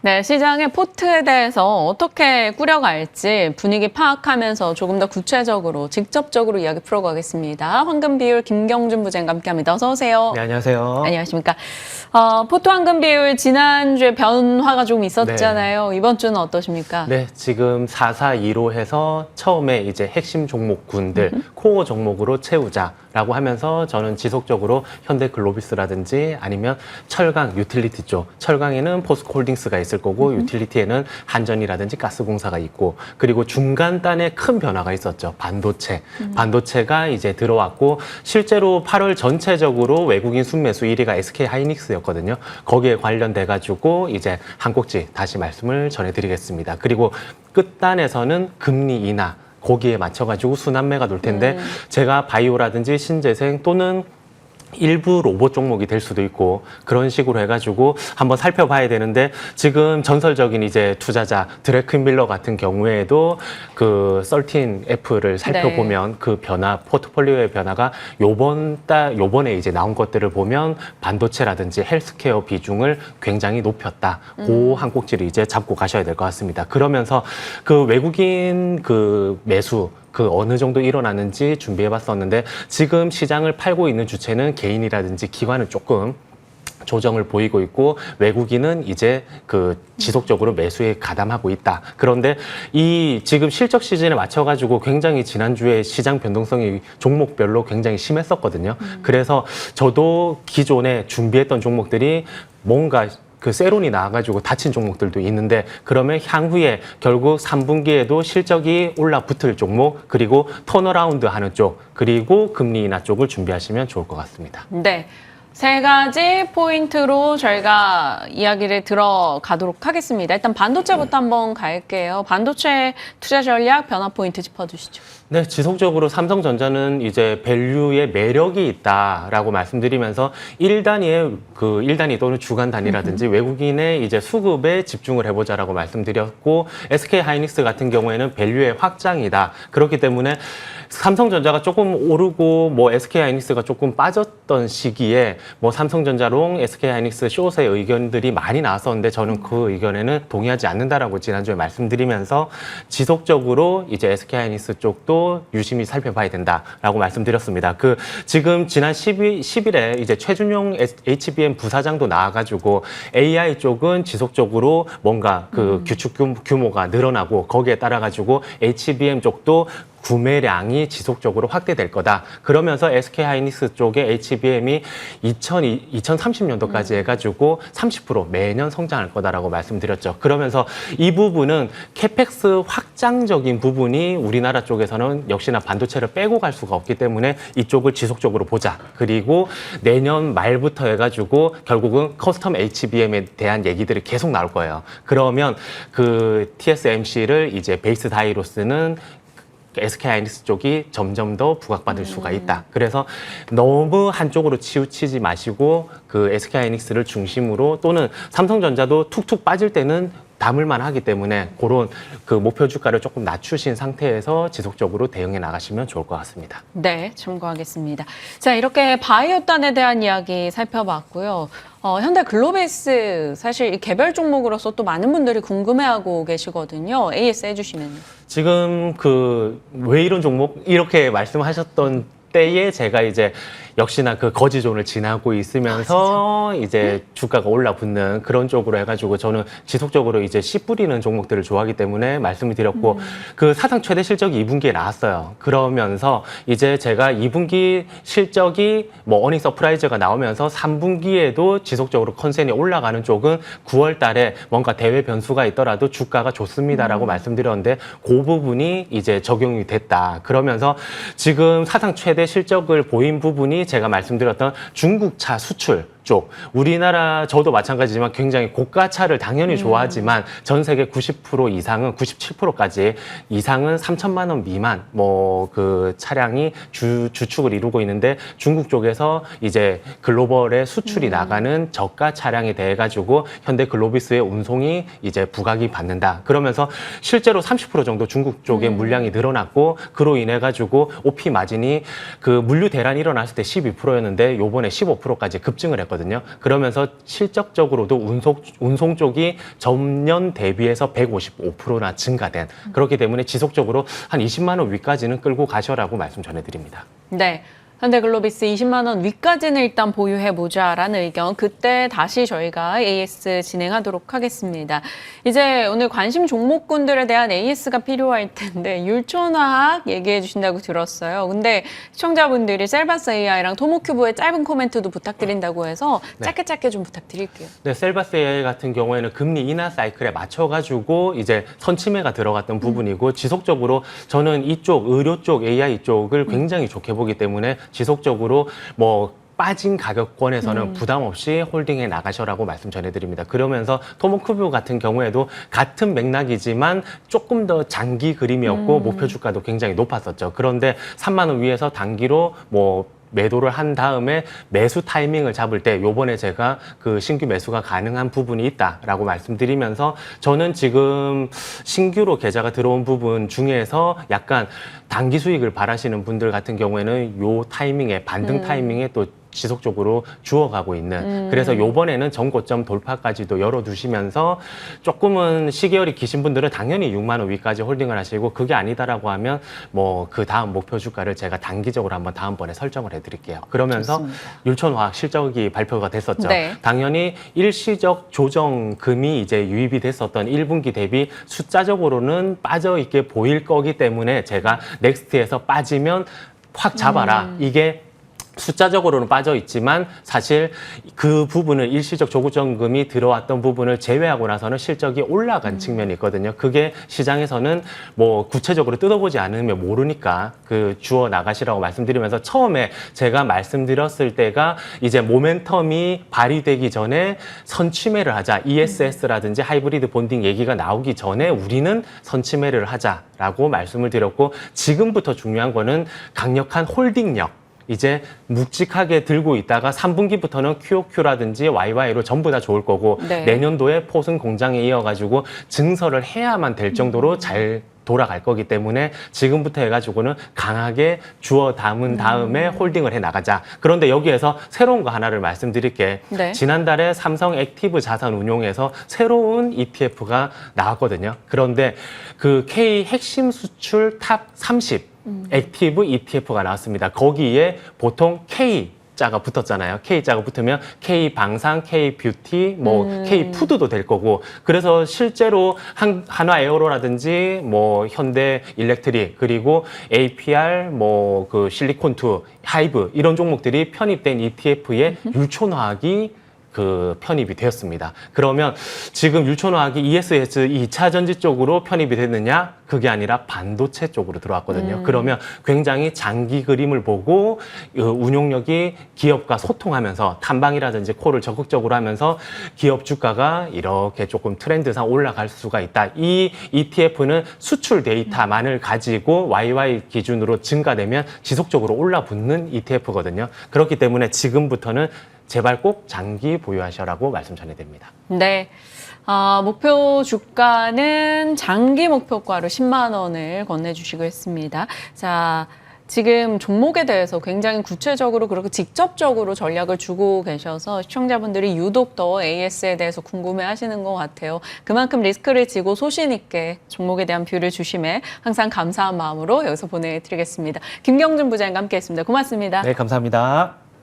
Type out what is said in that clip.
네, 시장의 포트에 대해서 어떻게 꾸려갈지 분위기 파악하면서 조금 더 구체적으로, 직접적으로 이야기 풀어가겠습니다. 황금 비율 김경준 부장과 함께합니다. 어서 오세요. 네, 안녕하세요. 안녕하십니까. 포트 황금 비율 지난주에 변화가 좀 있었잖아요. 네. 이번 주는 어떠십니까? 네, 지금 442로 해서 처음에 이제 핵심 종목군들 코어 종목으로 채우자라고 하면서 저는 지속적으로 현대글로비스라든지 아니면 철강, 유틸리티 쪽, 철강에는 포스코홀딩스가 있을 거고 유틸리티에는 한전이라든지 가스공사가 있고 그리고 중간단에 큰 변화가 있었죠. 반도체. 반도체가 이제 들어왔고 실제로 8월 전체적으로 외국인 순매수 1위가 SK하이닉스였거든요. 거기에 관련돼 가지고 이제 한 꼭지 다시 말씀을 전해드리겠습니다. 그리고 끝단에서는 금리 인하 거기에 맞춰가지고 순환매가 돌 텐데 제가 바이오라든지 신재생 또는 일부 로봇 종목이 될 수도 있고 그런 식으로 해가지고 한번 살펴봐야 되는데 지금 전설적인 이제 투자자 드래큰밀러 같은 경우에도 그 13F를 살펴보면 그 변화 포트폴리오의 변화가 요번에 이제 나온 것들을 보면 반도체라든지 헬스케어 비중을 굉장히 높였다. 그 한 꼭지를 이제 잡고 가셔야 될 것 같습니다. 그러면서 그 외국인 그 매수 그 어느 정도 일어나는지 준비해 봤었는데 지금 시장을 팔고 있는 주체는 개인이라든지 기관은 조금 조정을 보이고 있고 외국인은 이제 그 지속적으로 매수에 가담하고 있다. 그런데 이 지금 실적 시즌에 맞춰가지고 굉장히 지난주에 시장 변동성이 종목별로 굉장히 심했었거든요. 그래서 저도 기존에 준비했던 종목들이 뭔가 그 세론이 나와가지고 다친 종목들도 있는데 그러면 향후에 결국 3분기에도 실적이 올라붙을 종목 그리고 턴어라운드 하는 쪽 그리고 금리 인하 쪽을 준비하시면 좋을 것 같습니다. 네. 세 가지 포인트로 저희가 이야기를 들어가도록 하겠습니다. 일단 반도체부터 한번 갈게요. 반도체 투자 전략 변화 포인트 짚어주시죠. 네, 지속적으로 삼성전자는 이제 밸류의 매력이 있다라고 말씀드리면서 1단위 또는 주간 단위라든지 외국인의 이제 수급에 집중을 해보자라고 말씀드렸고 SK하이닉스 같은 경우에는 밸류의 확장이다. 그렇기 때문에 삼성전자가 조금 오르고 뭐 SK하이닉스가 조금 빠졌던 시기에 뭐 삼성전자롱, SK하이닉스 숏의 의견들이 많이 나왔었는데 저는 그 의견에는 동의하지 않는다라고 지난주에 말씀드리면서 지속적으로 이제 SK하이닉스 쪽도 유심히 살펴봐야 된다라고 말씀드렸습니다. 그 지금 지난 10일에 이제 최준용 HBM 부사장도 나와가지고 AI 쪽은 지속적으로 뭔가 그 규축 규모가 늘어나고 거기에 따라 가지고 HBM 쪽도 구매량이 지속적으로 확대될 거다. 그러면서 SK하이닉스 쪽의 HBM이 2030년도까지 해가지고 30% 매년 성장할 거다라고 말씀드렸죠. 그러면서 이 부분은 캐펙스 확장적인 부분이 우리나라 쪽에서는 역시나 반도체를 빼고 갈 수가 없기 때문에 이쪽을 지속적으로 보자. 그리고 내년 말부터 해가지고 결국은 커스텀 HBM에 대한 얘기들이 계속 나올 거예요. 그러면 그 TSMC를 이제 베이스 다이로 쓰는 SK하이닉스 쪽이 점점 더 부각받을 수가 있다. 그래서 너무 한쪽으로 치우치지 마시고 그 SK하이닉스를 중심으로 또는 삼성전자도 툭툭 빠질 때는 담을만 하기 때문에 그런 그 목표 주가를 조금 낮추신 상태에서 지속적으로 대응해 나가시면 좋을 것 같습니다. 네, 참고하겠습니다. 자, 이렇게 바이오단에 대한 이야기 살펴봤고요. 현대글로비스 사실 이 개별 종목으로서 또 많은 분들이 궁금해하고 계시거든요. AS 해주시면요. 지금 그 왜 이런 종목 이렇게 말씀하셨던 때에 제가 이제 역시나 그 거지존을 지나고 있으면서 이제 주가가 올라붙는 그런 쪽으로 해가지고 저는 지속적으로 이제 씨 뿌리는 종목들을 좋아하기 때문에 말씀을 드렸고 그 사상 최대 실적이 2분기에 나왔어요. 그러면서 이제 제가 2분기 실적이 뭐 어닝 서프라이즈가 나오면서 3분기에도 지속적으로 컨센이 올라가는 쪽은 9월 달에 뭔가 대외 변수가 있더라도 주가가 좋습니다라고 말씀드렸는데 그 부분이 이제 적용이 됐다. 그러면서 지금 사상 최대 실적을 보인 부분이 제가 말씀드렸던 중국차 수출 쪽 우리나라 저도 마찬가지지만 굉장히 고가차를 당연히 좋아하지만 전 세계 90% 이상은 97%까지 이상은 3천만 원 미만 뭐 그 차량이 주축을 이루고 있는데 중국 쪽에서 이제 글로벌에 수출이 나가는 저가 차량에 대해 가지고 현대글로비스의 운송이 이제 부각이 받는다. 그러면서 실제로 30% 정도 중국 쪽에 물량이 늘어났고 그로 인해 가지고 OP 마진이 그 물류 대란이 일어났을 때 12%였는데 요번에 15%까지 급증을 했거든요. 수준이었거든요. 그러면서 실적적으로도 운송 쪽이 전년 대비해서 155%나 증가된 그렇기 때문에 지속적으로 한 20만 원 위까지는 끌고 가셔라고 말씀 전해드립니다. 네. 현대글로비스 20만 원 위까지는 일단 보유해보자라는 의견, 그때 다시 저희가 AS 진행하도록 하겠습니다. 이제 오늘 관심 종목군들에 대한 AS가 필요할 텐데 율촌화학 얘기해 주신다고 들었어요. 근데 시청자분들이 셀바스 AI랑 토모큐브의 짧은 코멘트도 부탁드린다고 해서 짧게 좀 부탁드릴게요. 네, 셀바스 AI 같은 경우에는 금리 인하 사이클에 맞춰가지고 이제 선침해가 들어갔던 부분이고 지속적으로 저는 이쪽 의료 쪽 AI 쪽을 굉장히 좋게 보기 때문에 지속적으로 뭐 빠진 가격권에서는 부담 없이 홀딩해 나가셔라고 말씀 전해드립니다. 그러면서 토모큐브 같은 경우에도 같은 맥락이지만 조금 더 장기 그림이었고 목표 주가도 굉장히 높았었죠. 그런데 3만 원 위에서 단기로 뭐 매도를 한 다음에 매수 타이밍을 잡을 때 요번에 제가 그 신규 매수가 가능한 부분이 있다라고 말씀드리면서 저는 지금 신규로 계좌가 들어온 부분 중에서 약간 단기 수익을 바라시는 분들 같은 경우에는 요 타이밍에 반등 타이밍에 또 지속적으로 주어가고 있는 그래서 요번에는 전고점 돌파까지도 열어두시면서 조금은 시계열이 기신 분들은 당연히 6만 원 위까지 홀딩을 하시고 그게 아니다라고 하면 뭐 그 다음 목표 주가를 제가 단기적으로 한번 다음번에 설정을 해드릴게요. 그러면서 좋습니다. 율촌화학 실적이 발표가 됐었죠. 네. 당연히 일시적 조정금이 이제 유입이 됐었던 1분기 대비 숫자적으로는 빠져있게 보일 거기 때문에 제가 넥스트에서 빠지면 확 잡아라. 이게 숫자적으로는 빠져 있지만 사실 그 부분을 일시적 조정금이 들어왔던 부분을 제외하고 나서는 실적이 올라간 측면이 있거든요. 그게 시장에서는 뭐 구체적으로 뜯어보지 않으면 모르니까 그 주어 나가시라고 말씀드리면서 처음에 제가 말씀드렸을 때가 이제 모멘텀이 발휘되기 전에 선취매를 하자. ESS라든지 하이브리드 본딩 얘기가 나오기 전에 우리는 선취매를 하자라고 말씀을 드렸고 지금부터 중요한 거는 강력한 홀딩력. 이제 묵직하게 들고 있다가 3분기부터는 QOQ라든지 YY로 전부 다 좋을 거고 네. 내년도에 포승 공장에 이어가지고 증설을 해야만 될 정도로 잘 돌아갈 거기 때문에 지금부터 해가지고는 강하게 주워 담은 다음에 홀딩을 해 나가자. 그런데 여기에서 새로운 거 하나를 말씀드릴게. 네. 지난달에 삼성 액티브 자산 운용에서 새로운 ETF가 나왔거든요. 그런데 그 K 핵심 수출 탑 30 액티브 ETF가 나왔습니다. 거기에 보통 K 자가 붙었잖아요. K 자가 붙으면 K 방산, K 뷰티, 뭐 K 푸드도 될 거고. 그래서 실제로 한화 에어로라든지 뭐 현대 일렉트릭 그리고 APR 뭐 그 실리콘2 하이브 이런 종목들이 편입된 ETF에 율촌화학이 그 편입이 되었습니다. 그러면 지금 율촌화학이 ESS 2차 전지 쪽으로 편입이 됐느냐? 그게 아니라 반도체 쪽으로 들어왔거든요. 그러면 굉장히 장기 그림을 보고 운용력이 기업과 소통하면서 탐방이라든지 콜을 적극적으로 하면서 기업 주가가 이렇게 조금 트렌드상 올라갈 수가 있다. 이 ETF는 수출 데이터만을 가지고 YY 기준으로 증가되면 지속적으로 올라붙는 ETF거든요. 그렇기 때문에 지금부터는 제발 꼭 장기 보유하셔라고 말씀 전해드립니다. 네. 목표 주가는 장기 목표가로 10만 원을 건네주시고 있습니다. 자, 지금 종목에 대해서 굉장히 구체적으로 그리고 직접적으로 전략을 주고 계셔서 시청자분들이 유독 더 AS에 대해서 궁금해하시는 것 같아요. 그만큼 리스크를 지고 소신 있게 종목에 대한 뷰를 주심에 항상 감사한 마음으로 여기서 보내드리겠습니다. 김경준 부장님과 함께했습니다. 고맙습니다. 네, 감사합니다.